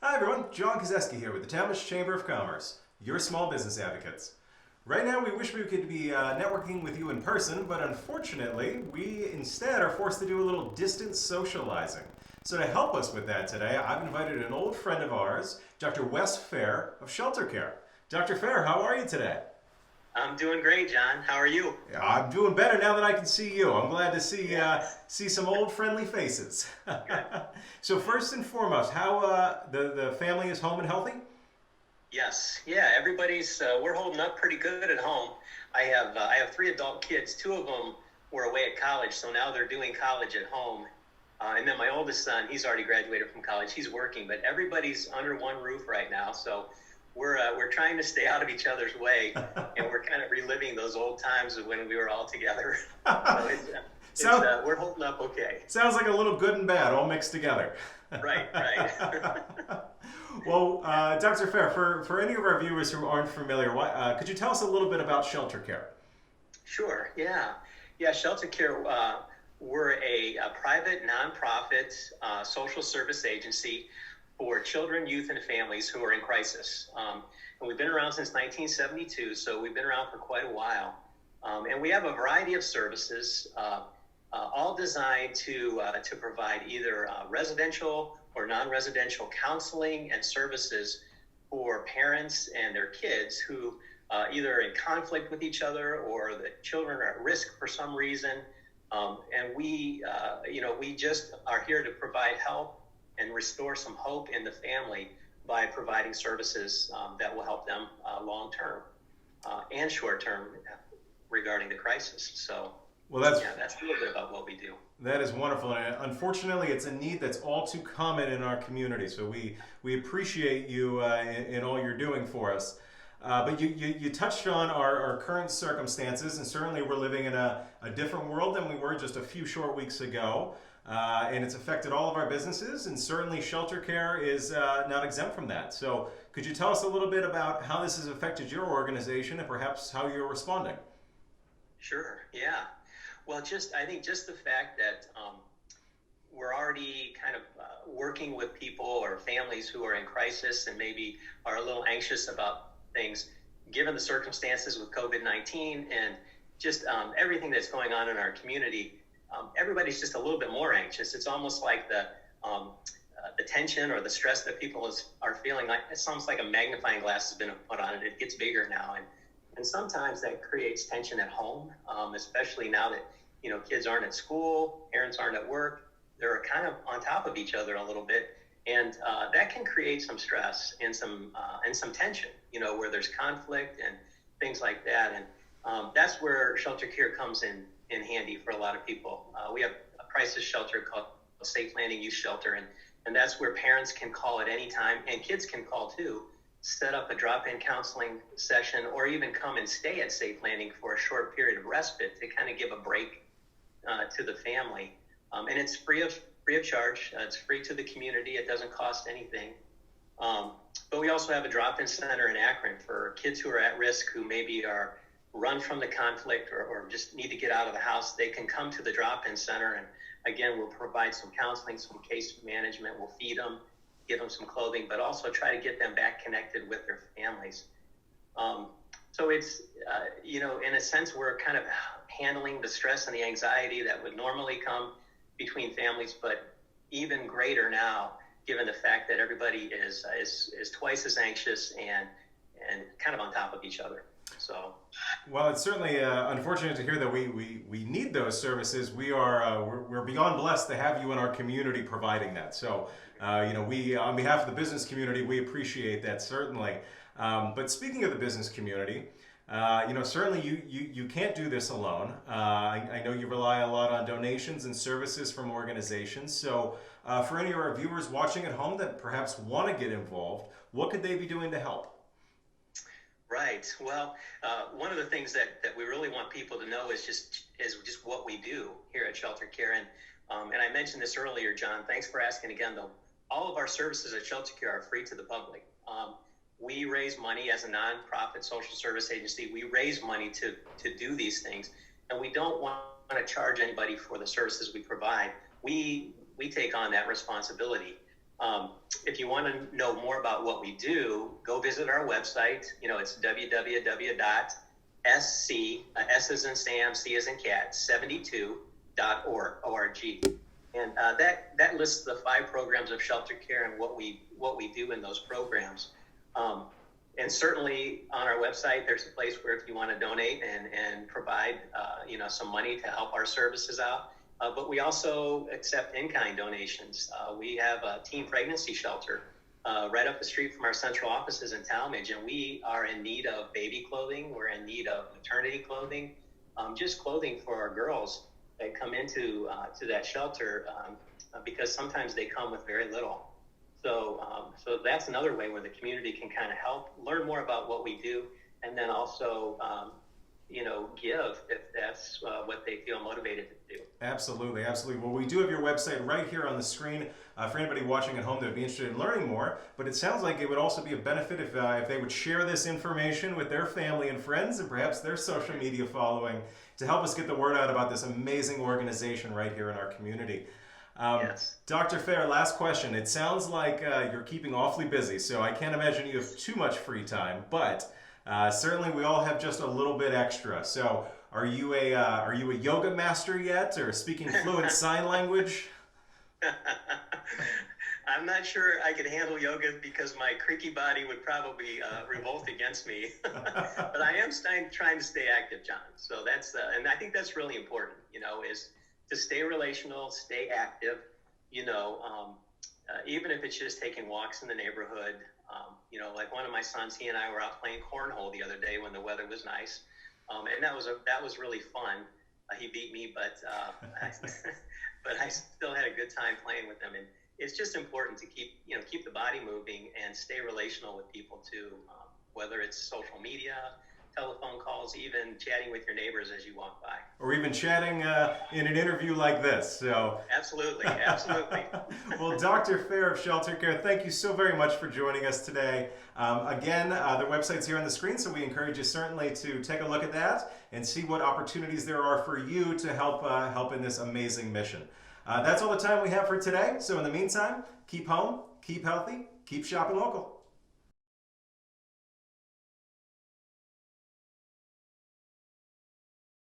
Hi everyone, John Kozeski here with the Tallmadge Chamber of Commerce, your small business advocates. Right now we wish we could be networking with you in person, but unfortunately we instead are forced to do a little distance socializing. So to help us with that today, I've invited an old friend of ours, Dr. Wes Fair of Shelter Care. Dr. Fair, how are you today? I'm doing great, John. How are you? Yeah, I'm doing better now that I can see you. I'm glad to see Yes. see some old friendly faces. Good. So first and foremost, how the family is home and healthy? Yes. Yeah. Everybody's. We're holding up pretty good at home. I have three adult kids. Two of them were away at college, so now they're doing college at home. And then my oldest son, he's already graduated from college. He's working, but everybody's under one roof right now. So we're trying to stay out of each other's way, and we're kind of reliving those old times of when we were all together. So So we're holding up okay. sounds like a little good and bad all mixed together. Right. Right. Well, Dr. Fair, for any of our viewers who aren't familiar, could you tell us a little bit about Shelter Care? Sure. Yeah. Yeah. Shelter Care. We're a private nonprofit social service agency for children, youth, and families who are in crisis. And we've been around since 1972, so we've been around for quite a while. And we have a variety of services, all designed to provide either residential or non-residential counseling and services for parents and their kids who either are in conflict with each other or the children are at risk for some reason. And we just are here to provide help and restore some hope in the family by providing services that will help them long term and short term regarding the crisis. So, Well, that's yeah, that's a little bit about what we do. that is wonderful, and unfortunately, it's a need that's all too common in our community. So we appreciate you in all you're doing for us. But you touched on our current circumstances, and certainly we're living in a different world than we were just a few short weeks ago. And it's affected all of our businesses, and certainly Shelter Care is not exempt from that. So, could you tell us a little bit about how this has affected your organization and perhaps how you're responding? Sure. Yeah. Well, I think just the fact that we're already kind of working with people or families who are in crisis and maybe are a little anxious about things, given the circumstances with COVID-19 and just everything that's going on in our community, everybody's just a little bit more anxious. It's almost like the tension or the stress that people are feeling, like it's almost like a magnifying glass has been put on it. It gets bigger now. And sometimes that creates tension at home, especially now that kids aren't at school, parents aren't at work. They're kind of on top of each other a little bit, and that can create some stress and some tension. Where there's conflict and things like that, and that's where Shelter Care comes in handy for a lot of people. We have a crisis shelter called Safe Landing Youth Shelter, and that's where parents can call at any time, and kids can call too, set up a drop-in counseling session, or even come and stay at Safe Landing for a short period of respite to kind of give a break to the family. And it's free of charge. It's free to the community. It doesn't cost anything. But we also have a drop-in center in Akron for kids who are at risk, who maybe are run from the conflict or just need to get out of the house. They can come to the drop-in center, and again, we'll provide some counseling, some case management. We'll feed them, give them some clothing, but also try to get them back connected with their families. So it's, in a sense, we're kind of handling the stress and the anxiety that would normally come between families, but even greater now, given the fact that everybody is twice as anxious and kind of on top of each other. So, Well, it's certainly unfortunate to hear that we need those services. We're beyond blessed to have you in our community providing that. So, we on behalf of the business community, we appreciate that certainly. But speaking of the business community, certainly you can't do this alone. I know you rely a lot on donations and services from organizations. So, for any of our viewers watching at home that perhaps want to get involved, what could they be doing to help? right. Well, one of the things that we really want people to know is just what we do here at Shelter Care. And I mentioned this earlier, John. Thanks for asking again, though. All of our services at Shelter Care are free to the public. We raise money as a nonprofit social service agency. We raise money to do these things, and we don't want to charge anybody for the services we provide. We take on that responsibility. if you want to know more about what we do, go visit our website. It's www.sc, S as in Sam, C as in cat, 72.org. And that lists the 5 programs of shelter care and what we do in those programs. And certainly on our website, there's a place where if you want to donate and provide some money to help our services out. But we also accept in-kind donations. We have a teen pregnancy shelter right up the street from our central offices in Tallmadge, and we are in need of baby clothing. We're in need of maternity clothing, just clothing for our girls that come into to that shelter because sometimes they come with very little. So that's another way where the community can kind of help learn more about what we do, and then also give if that's what they feel motivated to do. Absolutely, absolutely. Well, we do have your website right here on the screen for anybody watching at home that would be interested in learning more. But it sounds like it would also be a benefit if they would share this information with their family and friends and perhaps their social media following to help us get the word out about this amazing organization right here in our community. Yes. Dr. Fair, last question. It sounds like you're keeping awfully busy, so I can't imagine you have too much free time, but certainly we all have just a little bit extra. So are you a yoga master yet, or speaking fluent sign language? I'm not sure I could handle yoga because my creaky body would probably revolt against me. But I am trying to stay active, John. So that's and I think that's really important, is to stay relational, stay active, even if it's just taking walks in the neighborhood. Like one of my sons, he and I were out playing cornhole the other day when the weather was nice. And that was really fun. He beat me, but but I still had a good time playing with him. And it's just important to keep the body moving and stay relational with people too, whether it's social media, telephone calls, even chatting with your neighbors as you walk by. Or even chatting in an interview like this. So Absolutely. Well, Dr. Fair of Shelter Care, thank you so very much for joining us today. Again, the website's here on the screen, so we encourage you certainly to take a look at that and see what opportunities there are for you to help in this amazing mission. That's all the time we have for today. So in the meantime, keep home, keep healthy, keep shopping local.